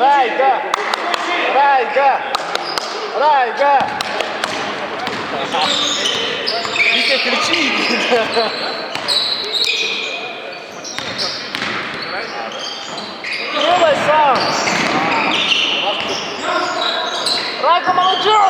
Райка! Райка! Райка! Витя кричит! Делай сам! Райка, молодец!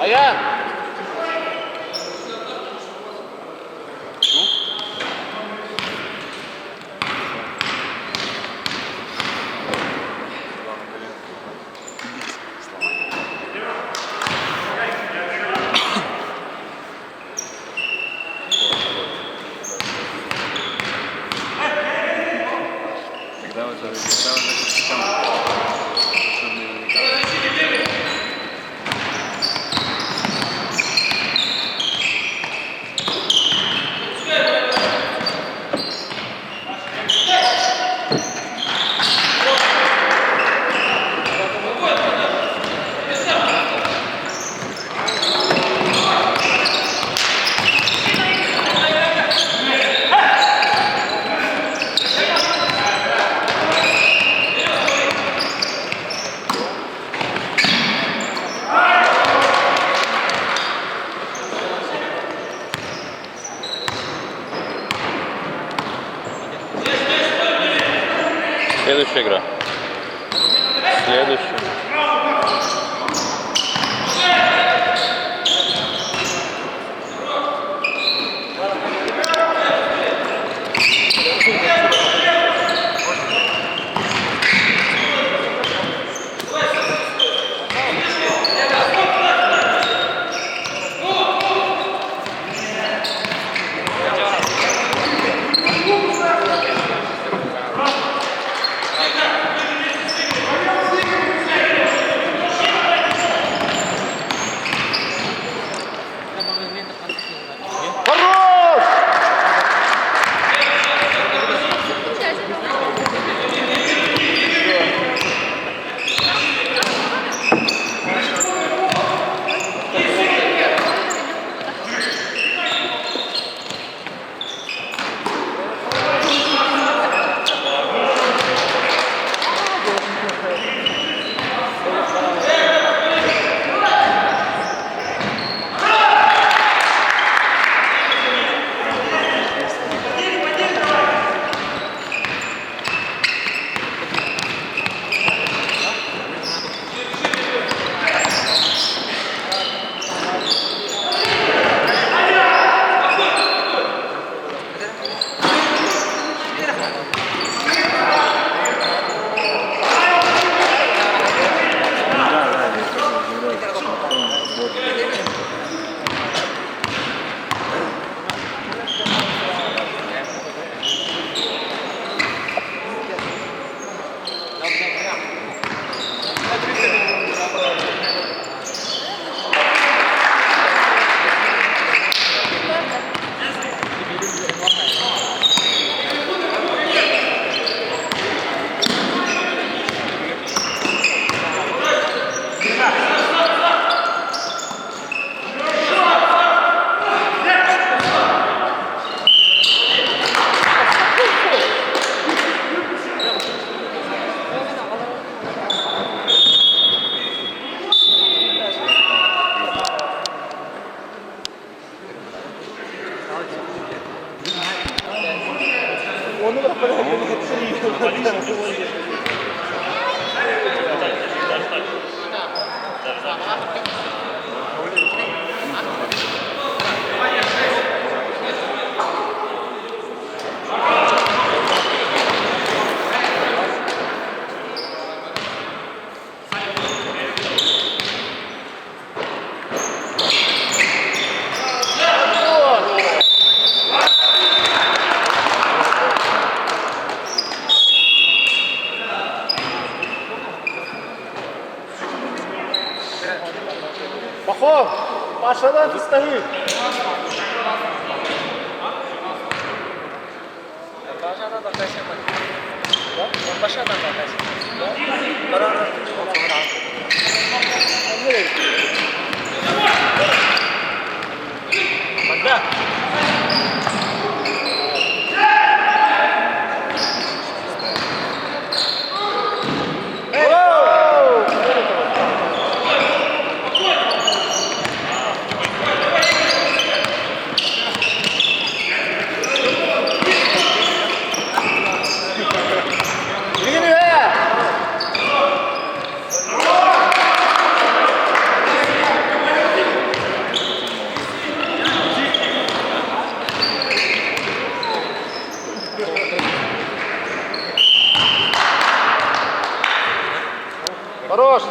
Аян! Следующая игра. Следующая. Onu da bırak. Пахом, Пашадан стоит. Başadan da kaçamadı. Başadan da kaçamadı. Karar Banda. Хорош.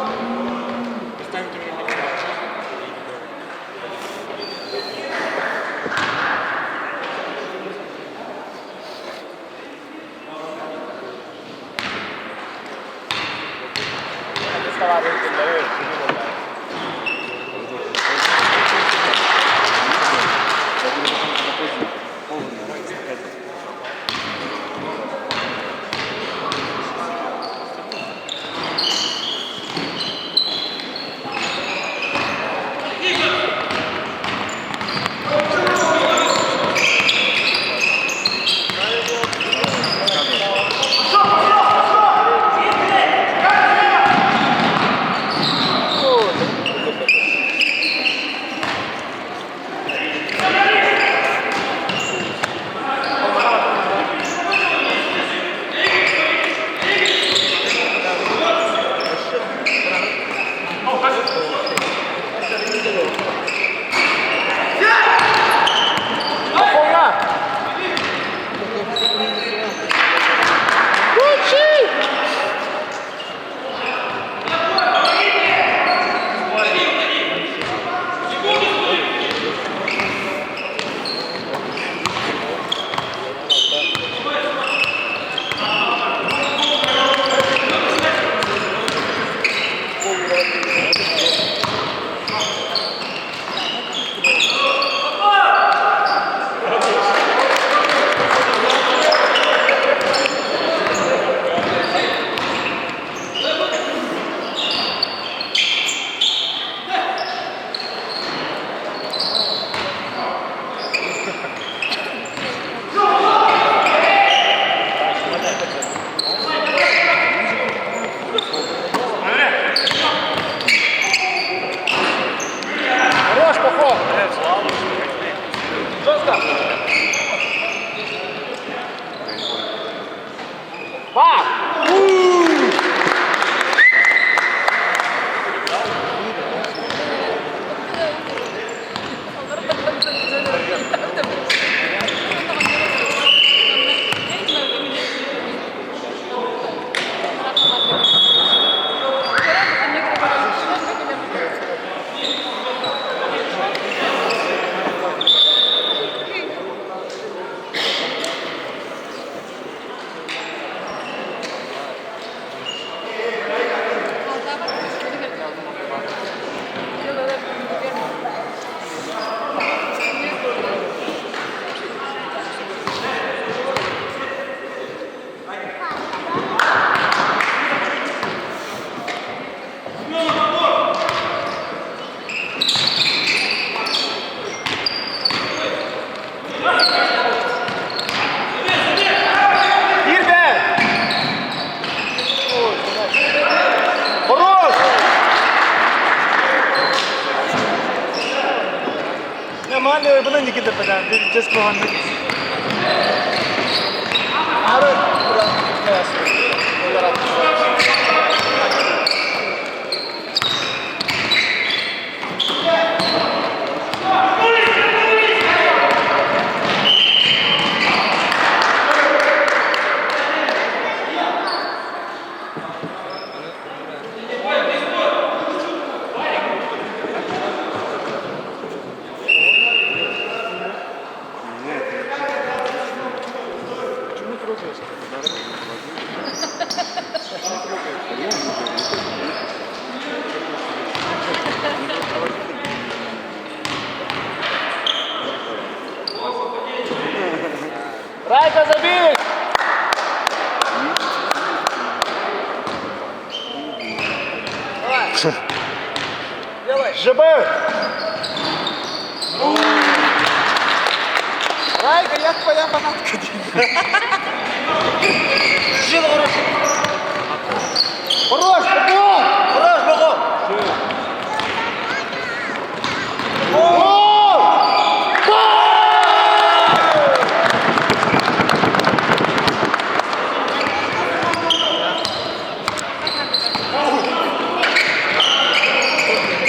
Нормально, вона не кидає, just go on. Ары, куда мясо. Я рад. Райка, забей! Делай. ЖБ! Райка, як твоя фанатка? Жил хороший. Хорош, бегом! Хорош, богом. Гол!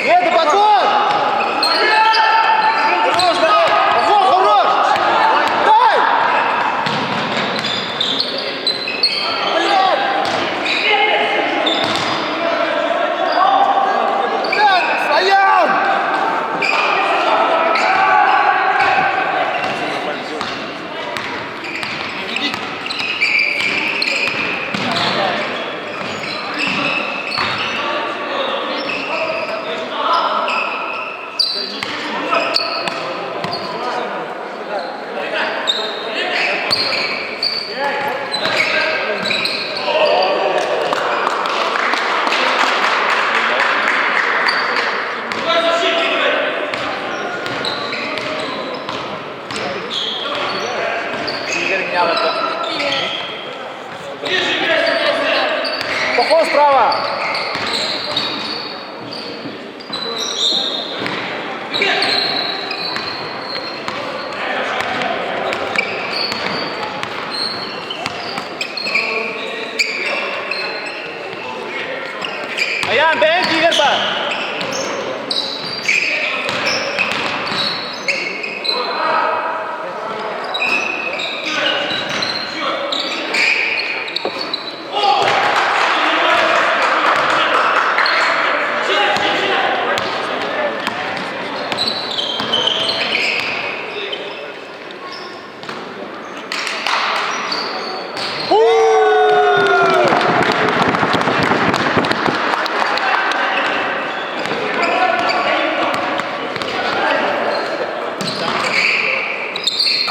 Еду, подгон! Хорош, богом. Подгон, хорош! Дай! Блядь, стоял! Игорь меня вот так. Поход справа! Аян, бен Игорь ба!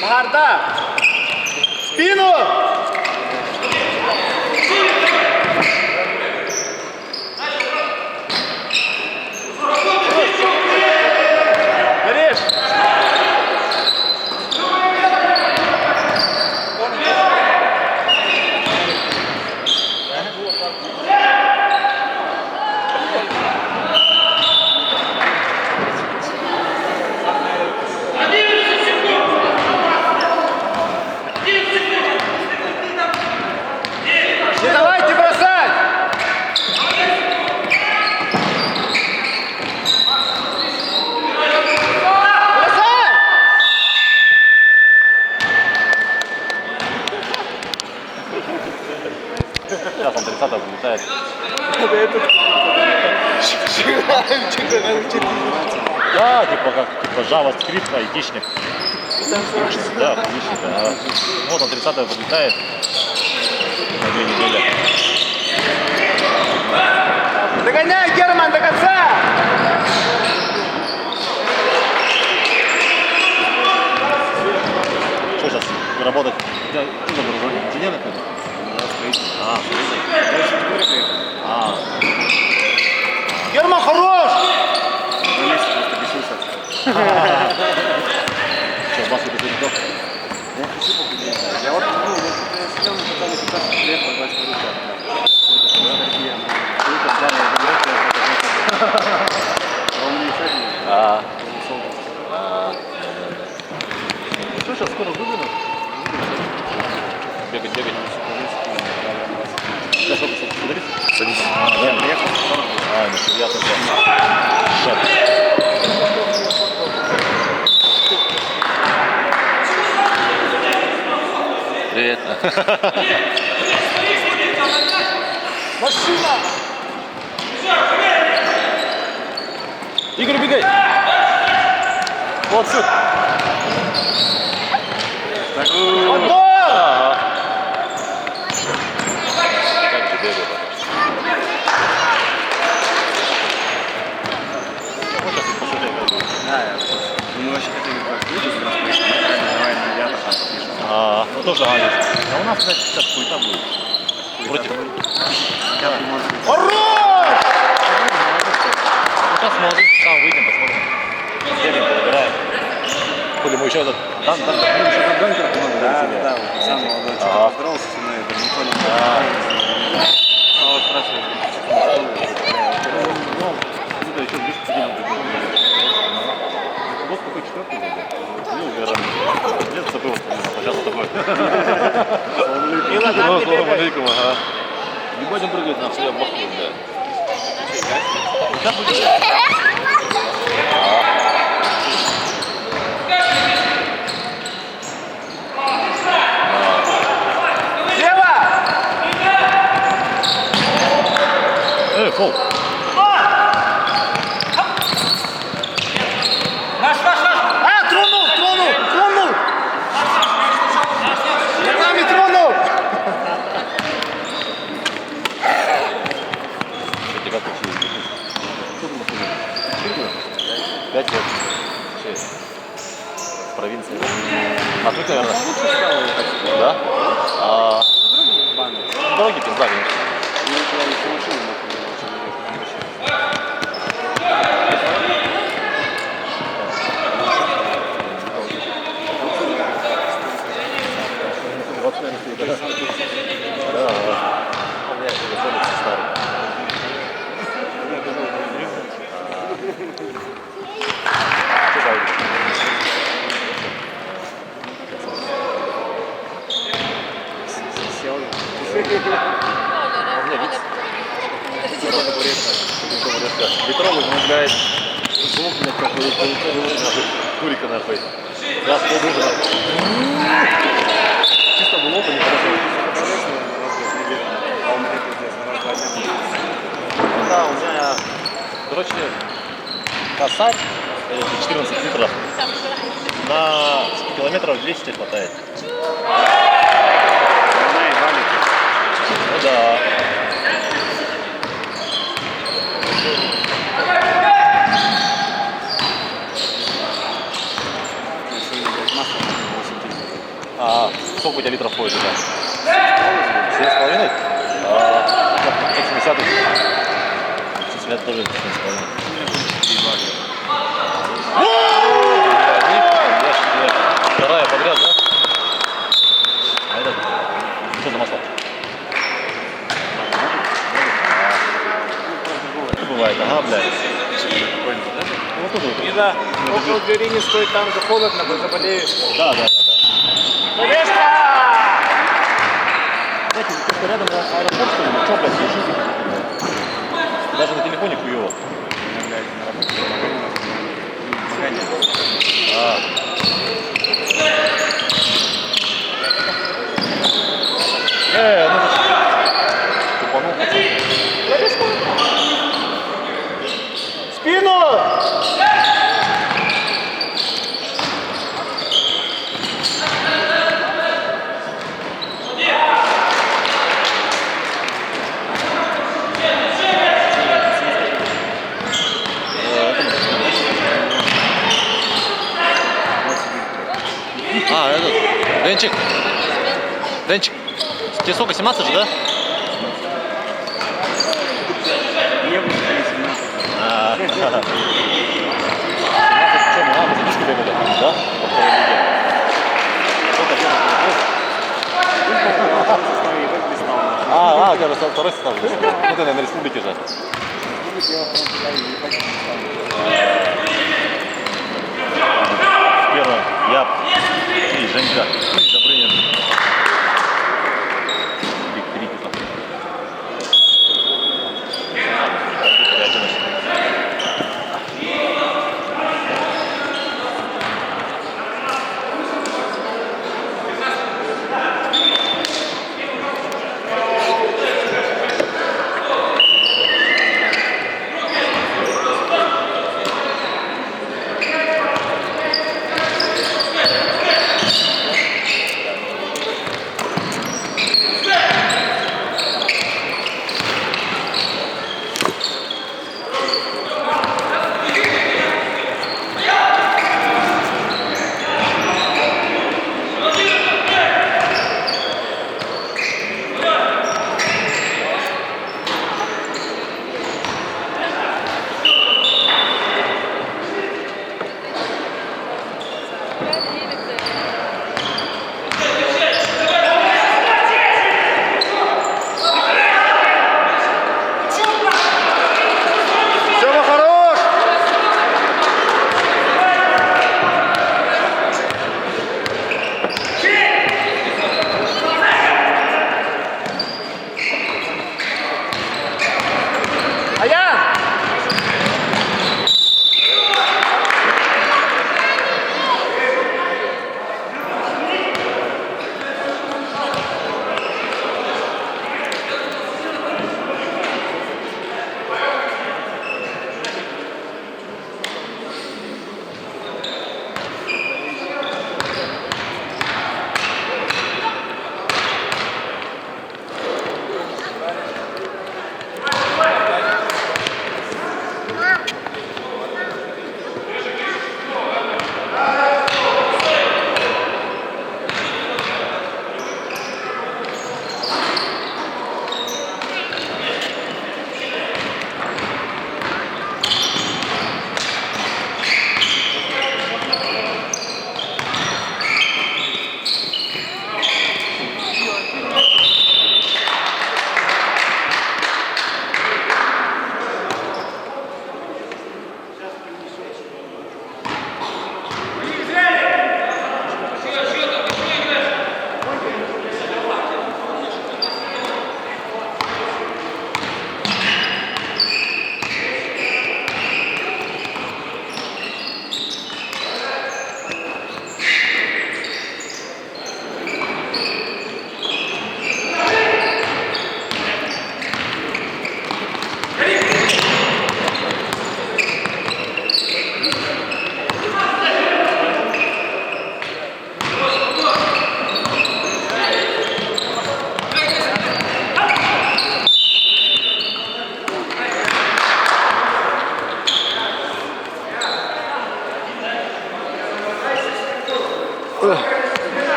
Гарда! Спину! Горишь! Не давайте бросать! Бросай! Сейчас он 30-го вылетает. Да, типа как типа Java скрипт, айтишник. Да, отлично, да. Вот он 30-го вылетает на 2 недели. Догоняй, Герман, до конца! Что сейчас работать? Что за вроде инженер какой-то? А, строитель. А, Герман, хорош! что, маски без винтов? Я вот, ну, я сидел на питании 15 лет, по 20 минут. А он мне сегодня А, Что сейчас скоро выгонят? бегать. Ясно, Шеп. Привет. Машина! Игорь, убегай! Вот шут. Отбор! Ага. Как же бегает. Вот сейчас пошутил. Мы вообще хотели бы давай на ребята там пишем. Ну тоже анализ. А у нас, значит, сейчас хуйта будет. Против. Хорош! Ну, посмотрим. Там выйдем, посмотрим. Сбегаем, подбираем. Хули мы еще этот... Там. Ну, еще там Ганкер много Да, дали себе. да, сам молодой человек Ага. поздоровался со мной, это никто не Стало спрашивать, Ну, куда еще ближе к тебе надо было. Вот какой четвертый был. Ну, наверное, лет забыл, а сейчас такой. Салам алейкум, ага. Не будем прыгать на себя бахнуть, да. Сейчас будет. Слева! Фол. А, тронул! Ногами тронул! Кстати, как учили? Что ты машина? 5 лет. 6. В провинции. Отвык, наверное? Да? Дороги пизда, конечно. Да, у меня телефон старый. Что за аудио? У меня вид. Литровый, ну, блядь, звук, блядь, как курика, нахуй. Раз полдужа, нахуй. Чисто было опыт, нехорошо. Ну да, у меня, короче, косарь, 14 литров, на 100 километров 200 хватает. Ну да. Сколько у тебя литров ходит туда? 7,5? 570. 570 тоже 7,5. Вторая подряд, да? А это что за масло? Это бывает, ага, блядь. Ну, тоже вот. И да, около двери не стоит, там же холодно, вы заболеют. Да. Поддержка! Знаете, просто рядом аэропорт, что ли? Ну, что, блядь, слушайте? Даже на телефоне хуёво. Ну тупанул, пацан. Спину! Этот, Денчик, тебе сколько, 17 же, да? Мне будет 17. Что, мы надо задержку бегали, да? Во второй лиге. Сколько бегал? У тебя же второй состав. Ну ты, наверное, на республике же. Первое, я и Женька, и Добрынин. Рикетов.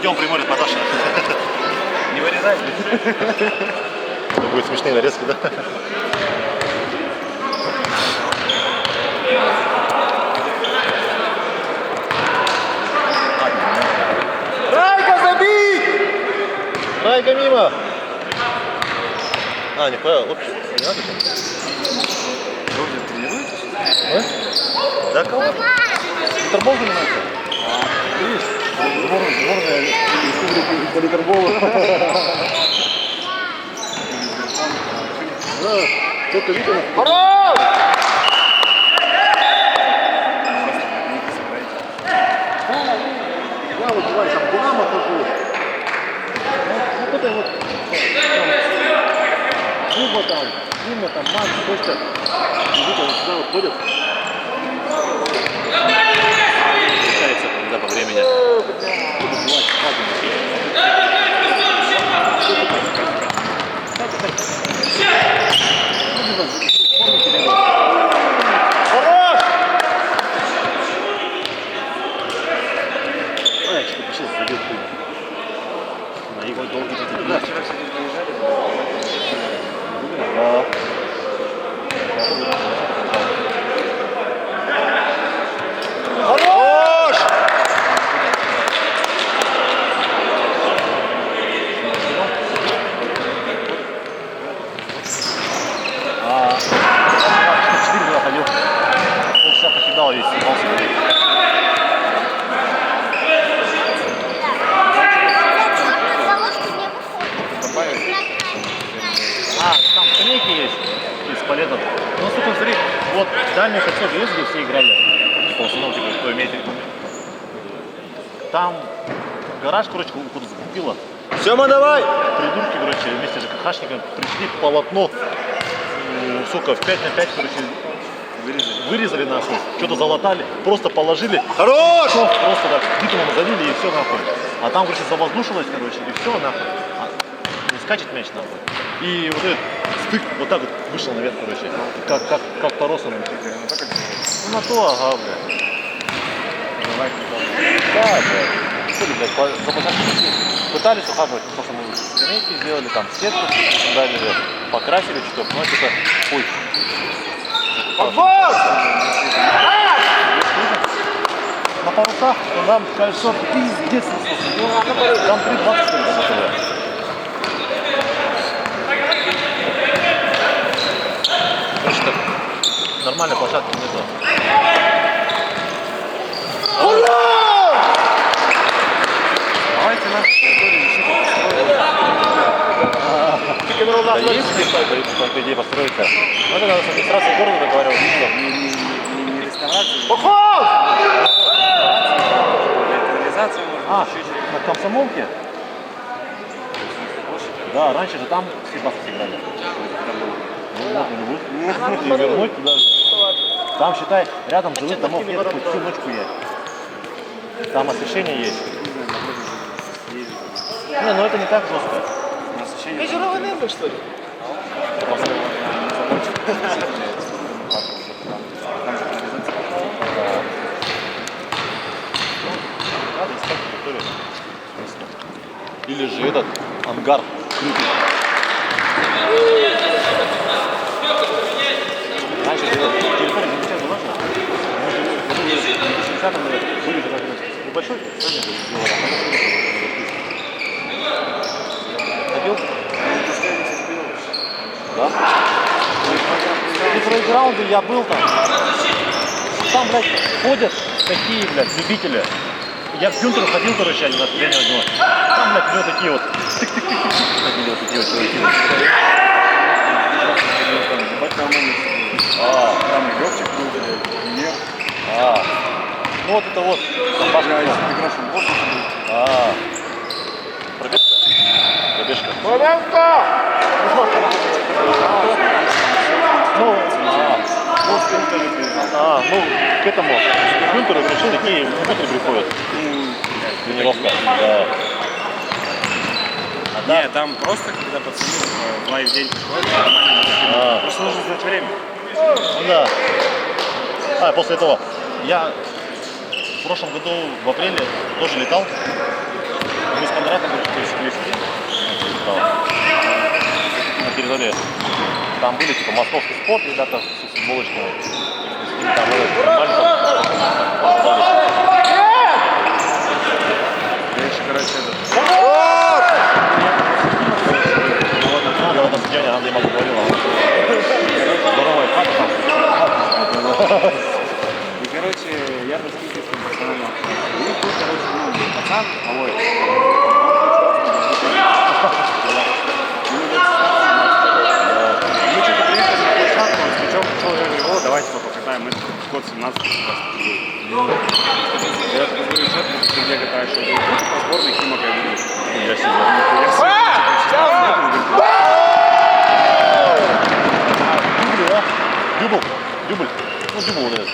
Ждем прямой репортаж. Не вырезай. Это будет смешные нарезки, да? Райка, забить! Райка мимо! А, нихуя, общий. Не надо там? Вы уже тренируетесь? А? Да кого? Интербол занимается? Видишь? Сборная республики по литерболу. Да, только видно. Хорош! Я вот бывает там Динамо хожу. Вот это вот. Люба там, Дима там, Макс, Костя. Видите, вот сюда вот ходят. Встречается иногда по времени. Хорош! Ой, что сейчас забил пыль. На его долгий день. Да, вчера, кстати, приезжали. Да. Хорош! А 4 года ходил. Полчаса покидал весь, съебался. А, там скамейки есть из палетов. Ну, сука, смотри, вот дальний кольцо есть, где все играли. Типа, в основном, типа, кто имеет рекламу. Там гараж, короче, куда закупила. Сема, давай! Придурки, короче, вместе с ЖКХшниками пришли полотно, сука, в 5 на 5, короче, вырезали нахуй, что-то залатали, просто положили, Хорош! все, просто так, битумом залили и все нахуй. А там, короче, завоздушилось, короче, и все нахуй. Не скачет мяч нахуй. И вот этот стык вот так вот вышел наверх, короче, как по росаному. Ну на то, ага, блядь. Да, блядь. Что ли, блядь, за башкой пытались ухаживать, просто мы скамейки сделали, там сетку дали, покрасили что-то, но это хуй. Обвод! На парусах, там кольцо пиздец насос. Там 3,20 что ли замотало. Короче, так нормальной площадки нету. Давайте на Да есть какая-то идея построить-то. Ну это надо с администрацией города договариваться. не реставрацию, Поход! реализацию А, можно чуть-чуть. на Комсомолке? Да, раньше же там все басы играли. Ну вот, и вернуть туда же. Там, считай, рядом жилых домов нет, хоть всю ночку есть. Там освещение есть. Не, ну это не так жестко. Вечером небо, что ли? Надо искать территорию. Или же этот ангар крытый. Раньше же этот территория замечательно важна. Мы же в 60-м были же как небольшой, сегодня же было ходил? Да? И в рейграунде я был там. Там, блядь, ходят такие, блядь, любители. Я к Гюнтеру ходил, короче, один раз тренер от него. Там, блядь, у него такие вот тык-тык-тык-тык ходили вот такие вот чуваки. Там и Левчик был, Нер. Ну вот это вот. Я из игрушек воздуха был. Пробежка? Пробежка. Пожалуйста! Ну, Ну, с кем тоже приезжал. ну, к этому, к Гюнтеру, короче, такие внутрь приходят. Тренировка, да. Не, там просто, когда пацаны в лайв день приходят, нормально не закидывают. Просто нужно знать время. Ну да. После этого я в прошлом году в апреле тоже летал. Мы с Кондратом, короче, пересеклись на территории. Там были типа московский спорт, ребята с футболочками. С ними там Короче, надо в этом стадионе, она мне мама говорила. Здоровая хата там. и, короче, я тут с кикерским пацаном общался. И тут, короче, ну, пацан, малой. Мы что-то приехали на площадку, он с мячом пришел, я говорю, о, давайте покатаем, мы год 17 как раз таки. Я такой говорю, что ты где катаешь? Я говорю, ну, по сборной Химок, я говорю. Я себе. Дюбл. Дюбль. Ну, дюбл вот этот.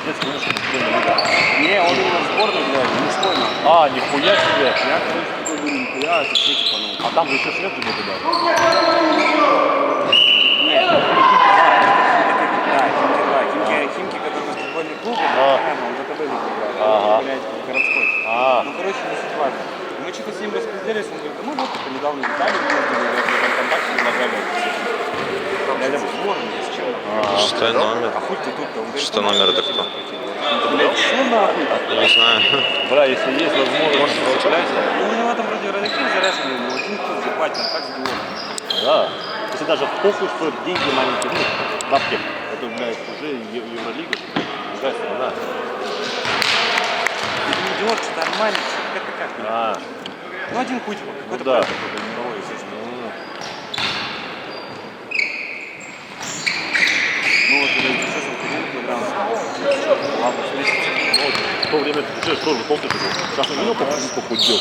Детский юношеский футбольная лига. Не, он именно в сборной, блядь, мужской нахуй. А, нихуя себе. Я, короче, такой говорю, нихуя, это что, типа, ну. А там же еще снег где-то, да? Нет, Химки, который на футбольный клуб, он в ВТБ играет, Ага. блядь, городской. А. Ну, короче, не суть важно. Мы что-то с ним распределились, он говорит, ну вот, типа, недавно летали, в ВКонтакте предлагали. Я думаю, сборная, с чем? Шестой номер. А хуй ты тут-то? Он говорит, Шестой номер это кто? блядь, что нахуй? Не знаю. Бля, если есть возможность, получается. Ну, у него там вроде родители зарезали, но один тут ебать, он так сбил. Да. Если даже похуй стоит деньги маленькие, ну, бабки, это, блядь, уже Евролига. Другая страна. Ты не идиот, что нормально, что это как? А, Ну, один хуй, типа, какой-то да. праздник такой, мировой, естественно. Ну, вот, когда сейчас он ходил, килограмм, ладно, в месяц. в то время ты что, тоже толстый был. Сейчас он видел, как он похудел.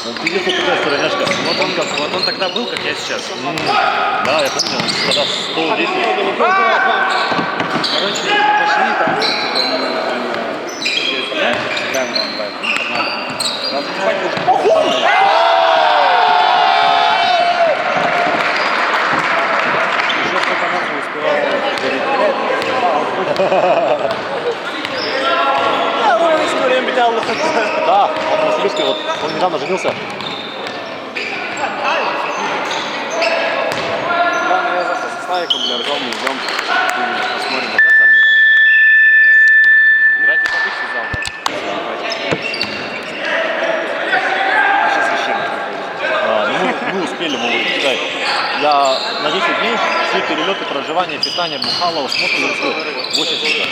Он пиздец, вот такая стороняшка. Вот он тогда был, как я сейчас. Да, я помню, он тогда 110. Короче, пошли там, еще сколько нахуй успевал Да, он в Новосибирске, вот, он недавно женился. Ладно, я завтра со Славиком, бля, ржал, мы идем, посмотрим. Играйте в обычный зал, Сейчас священник. мы успели, мы уже читать. Я на 10 дней все перелеты, проживание, питание, бухало, осмотр, 80.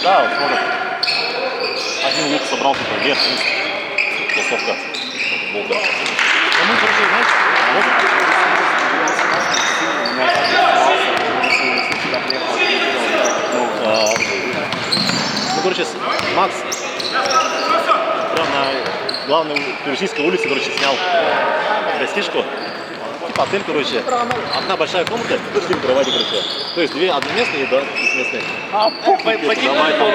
Да, вот смотрят. Один лук собрал, типа, вверх, вниз. Кроссовка. Футболка. Ну, мы, короче, знаешь, ну, короче, Макс прям на главной туристической улице, короче, снял гостишку. Типа отель, короче, одна большая комната, 4 кровати, короче. То есть 2 одноместные и 2 двухместные. Давай там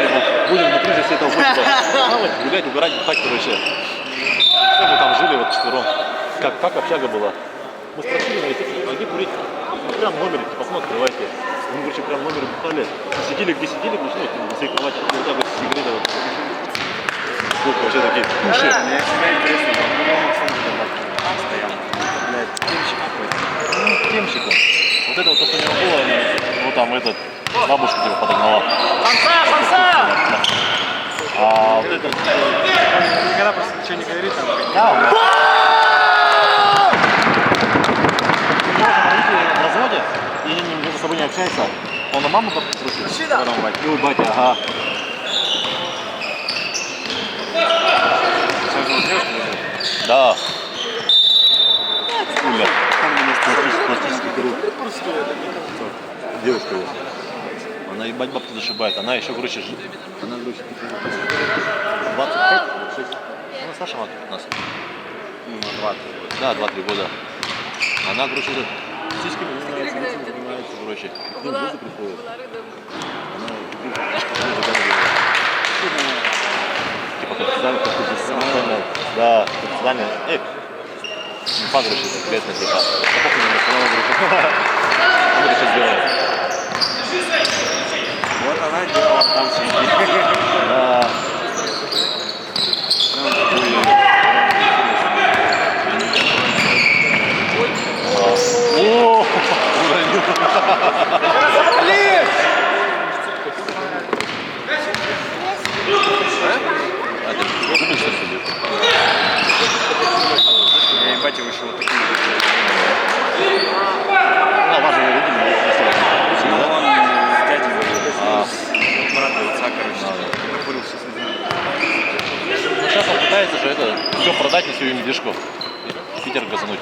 будем внутри же все толпой плавать, гулять, убирать, бухать, короче. Все мы там жили вот четвером. Как общага была. Мы спросили, естественно, пойди курить. Ну, прям в номере, типа, окно открывайте. Мы, короче, прям в номере бухали. Сидели, где сидели, короче, ну, на своей кровати, вот так вот сигареты. Вот. Сколько вообще такие туши. Мне всегда интересно, когда Максон там стоял. Блядь, темщик какой-то. Ну, темщик он. Вот это вот то, что у него было, ну там этот, бабушка типа подогнала. А вот это... Он никогда просто ничего не говорит, там. Да, он... в разводе, и они между собой не общаются. Он на маму подписывается. И у батя, ага. Сейчас же он девушку везет. Да. Уля. Пластический хирург. Девушка его. Она ебать бабки зашибает. Она еще, короче, она, короче, 25, 26. Она старше нас. Ну, на 20. Да, 2-3 года. Она, короче, сиськами занимается, лицами занимается, короче. К ним люди приходят. Типа профессионально, да, профессионально. Инфа, короче, секретная, типа. А похуй на основном, говорю, мы это сейчас делаем. Вот она делала там сидит. Да. А ты думаешь, что сидит? Я ебать его еще вот такими. Ну, важно, вы видели, Ну, да? он с дядей вот брата отца, короче, накурился с людьми. Ну, сейчас он пытается же это все продать на свою недвижку и в Питер газануть.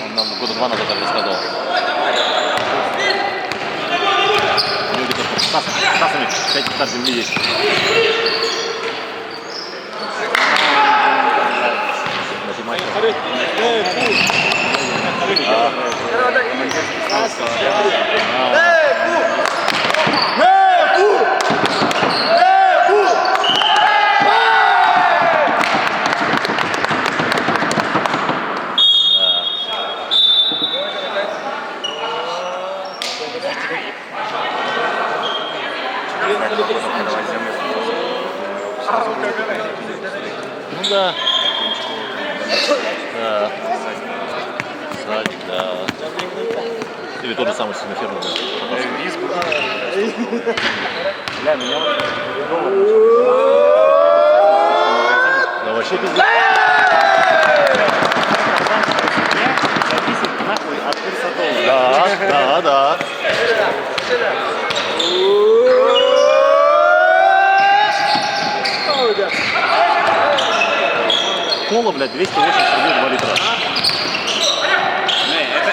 Он нам года 2 назад так рассказывал. У него где-то 5 гектар земли есть. Математика. Ну да. Да. Садик, да. Или тот же самый свинофермер, да. Бля, меня вот Да вообще пиздец. зависит нахуй от курса доллара. Да. Кола, блядь, 280 рублей 2 литра. Не, это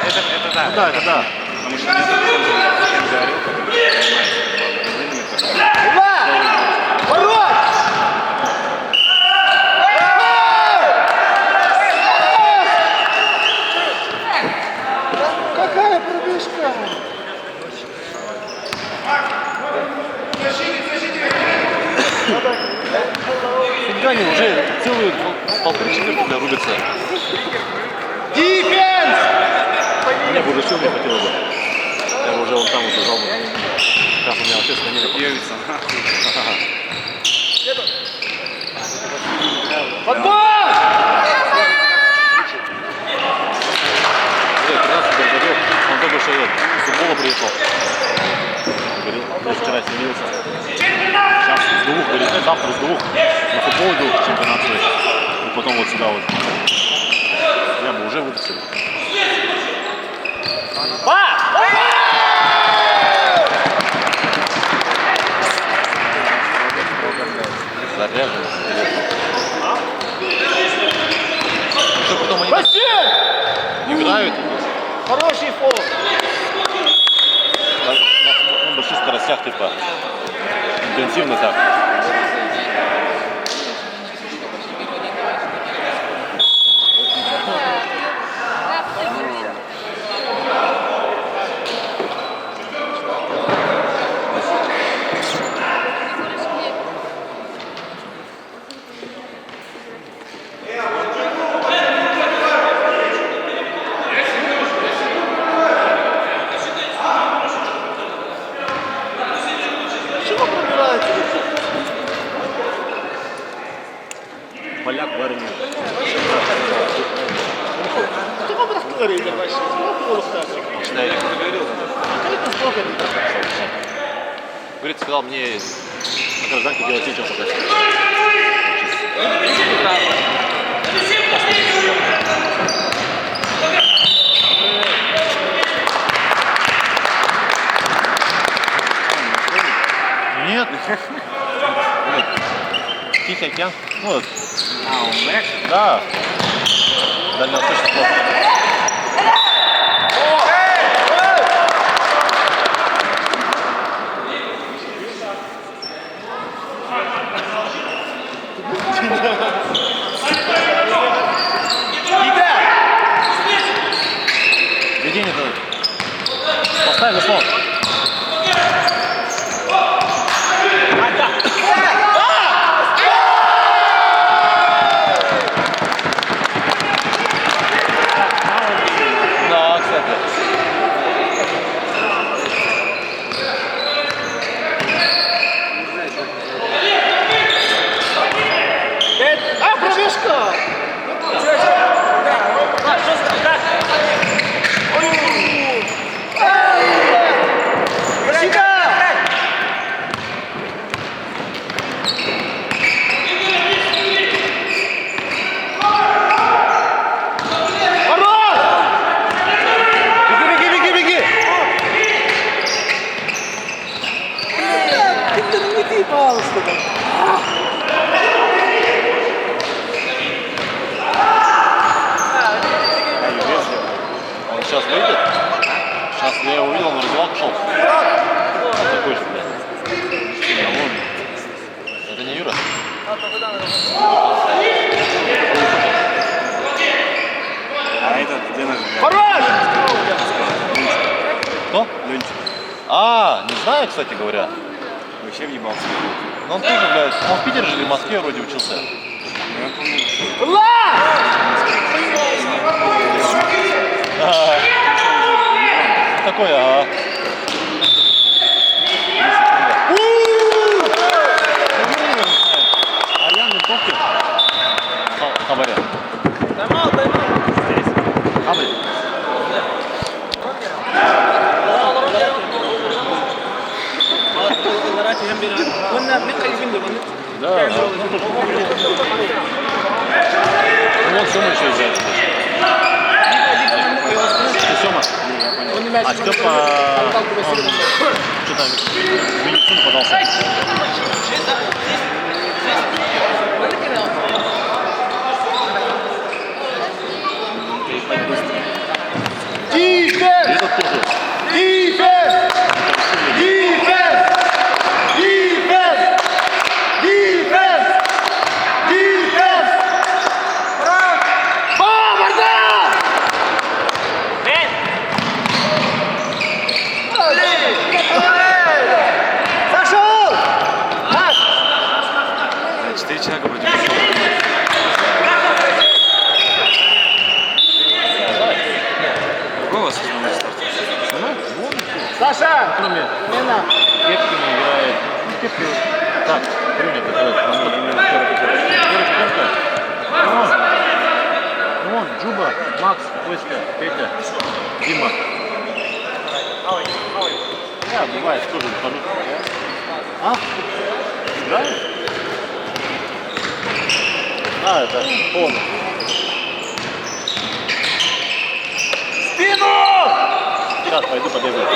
да. Ну да, это да. Потому что мне зачем говорил, который занимается магазинами, Какая пробежка? Фигани уже целую полторы четверти рубятся. Дефенс! Мне бы уже сил не хватило бы. Я бы уже вон там вот лежал бы. Сейчас у меня вообще станина. Девица. Подбор! 13 годов, он только что с футбола приехал. Говорил, я вчера с ним виделся. Сейчас с двух, говорит, завтра с двух на футбол иду, чемпионат свой. И потом вот сюда вот. Я бы уже выпустил. Заряжен. Что потом они так играют Хороший фол. на больших скоростях, типа, интенсивно так. Чего пробирается? Поляк в армии. Чего вы говорили вообще? Сколько голов так? Шнайдер. Это сколько? Говорит, сказал мне на гражданке делать нечего пока. Нет. Тихий океан. Ну, вот. А, он моряк? Да. Дальневосточный флот. Ведение это. Поставь заслон. Да, кстати. А, пробежка! Ой! А этот где наш? Хорош! Кто? Ленчик. А, не знаю, кстати говоря. Вообще въебался. Но он тоже, блядь, он в Питере же или в Москве вроде учился. Я помню. Такой, ага. Арьян винтовки. Хабаря. Здесь. Хабарь. Да, да. Ну вот Сёма еще взяли. Ты Сёма? А Степа, он что-то в медицину подался. Дефенс! Этот тоже. Дефенс! Дефенс! Дефенс! Дефенс! Дефенс! Бомбарда! Сошел! 4 человека против него. Какой у вас основной старт? Саша! Кроме Кепки не играет. Ну, Кепки так, принято. Вон, Джуба, Макс, Коська, Петя, Дима. Я бывает тоже выхожу. А? Играешь? А, это он. Спину! Сейчас пойду побегаю.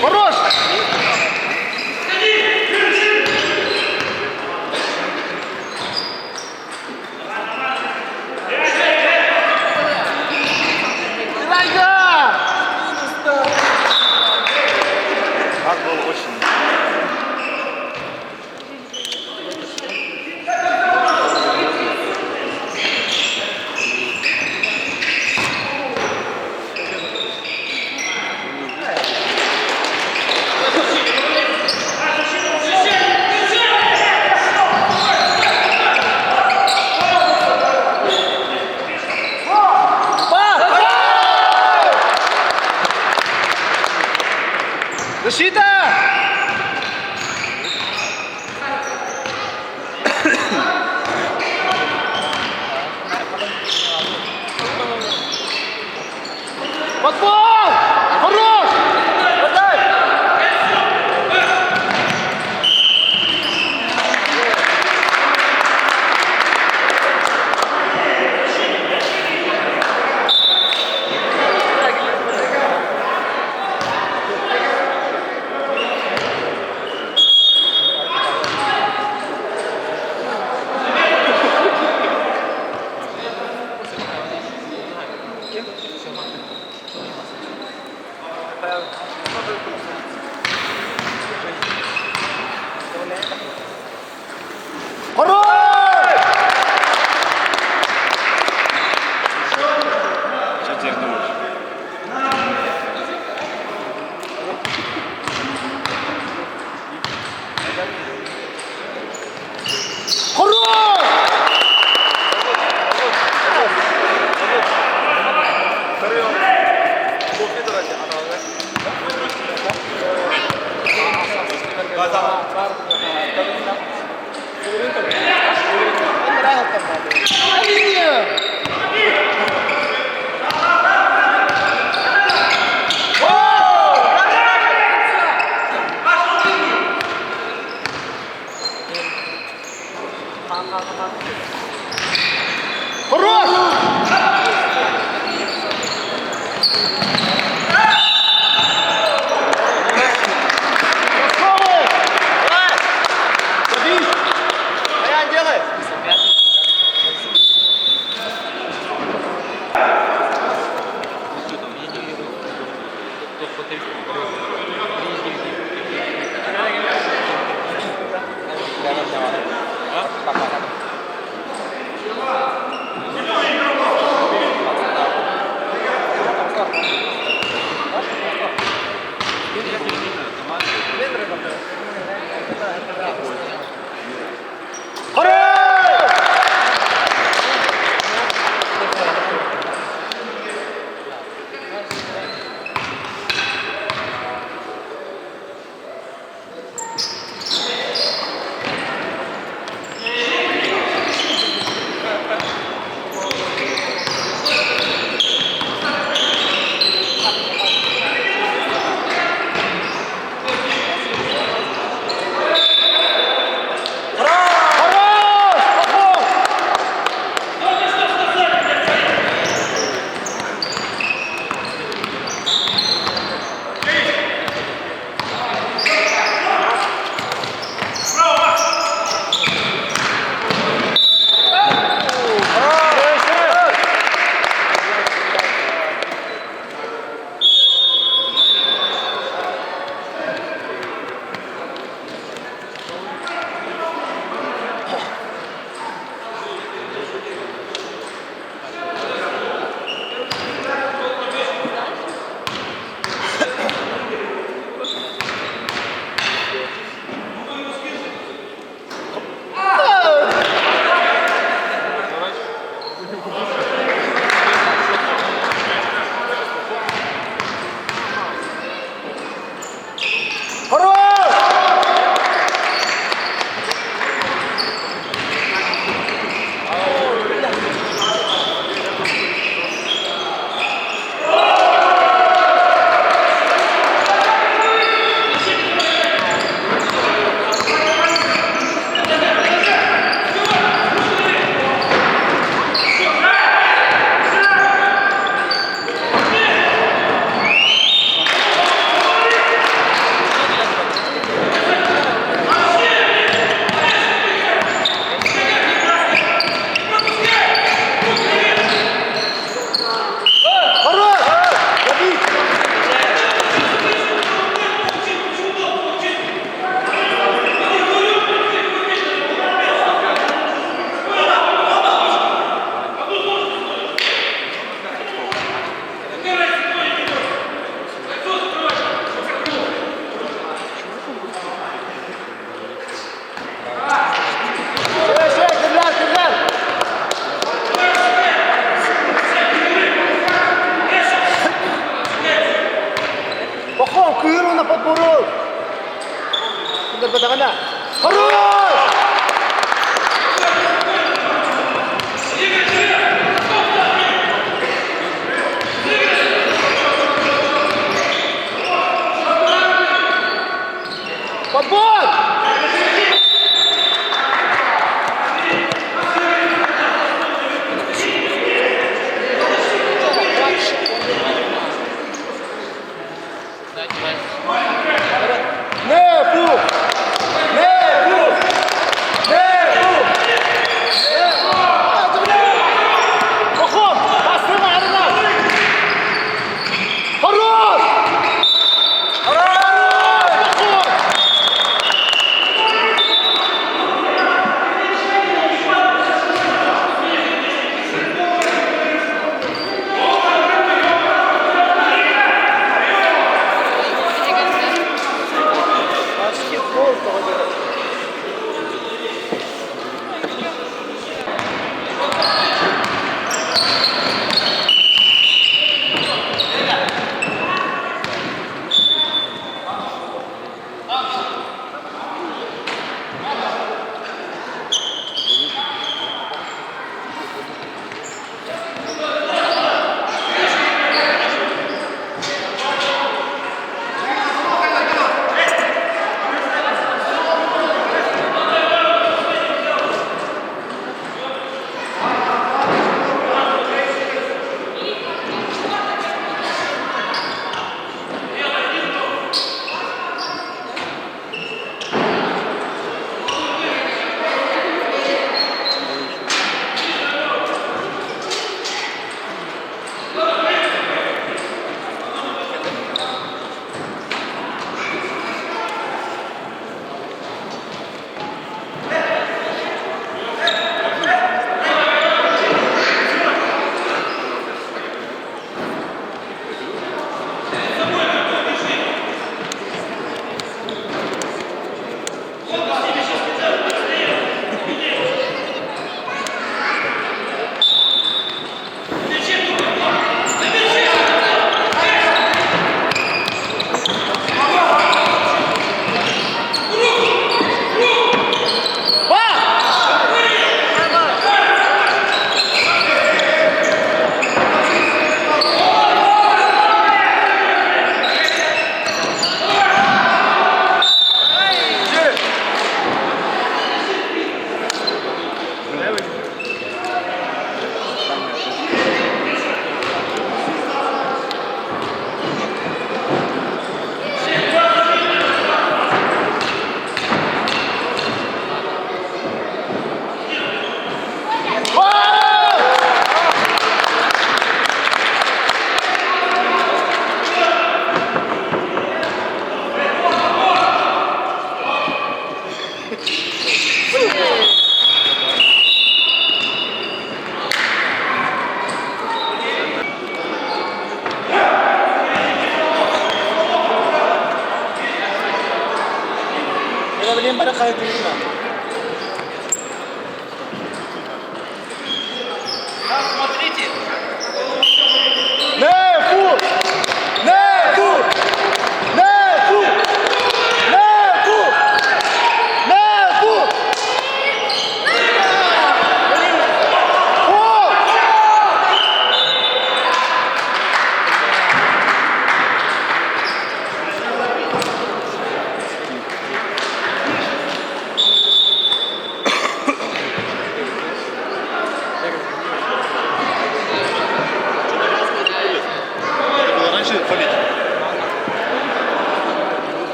Хорош! Ад был очень. Защита! Подбор! Хорош! Подай!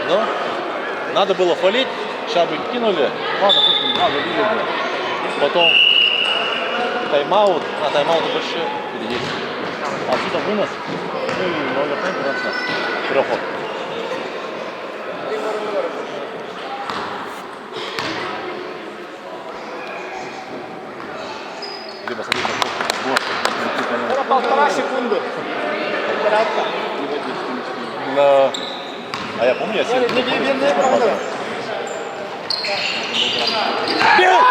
Ну, надо было фалить, сейчас бы кинули, ладно, пусть не надо, забили бы. Потом тайм-аут, а тайм-ауты больше впереди. Отсюда вынос, ну и много тайм, трехход. Либо садиться в бок. Полтора секунды. Да. А я помню, я сидел. Не, не, не, не, Бегай!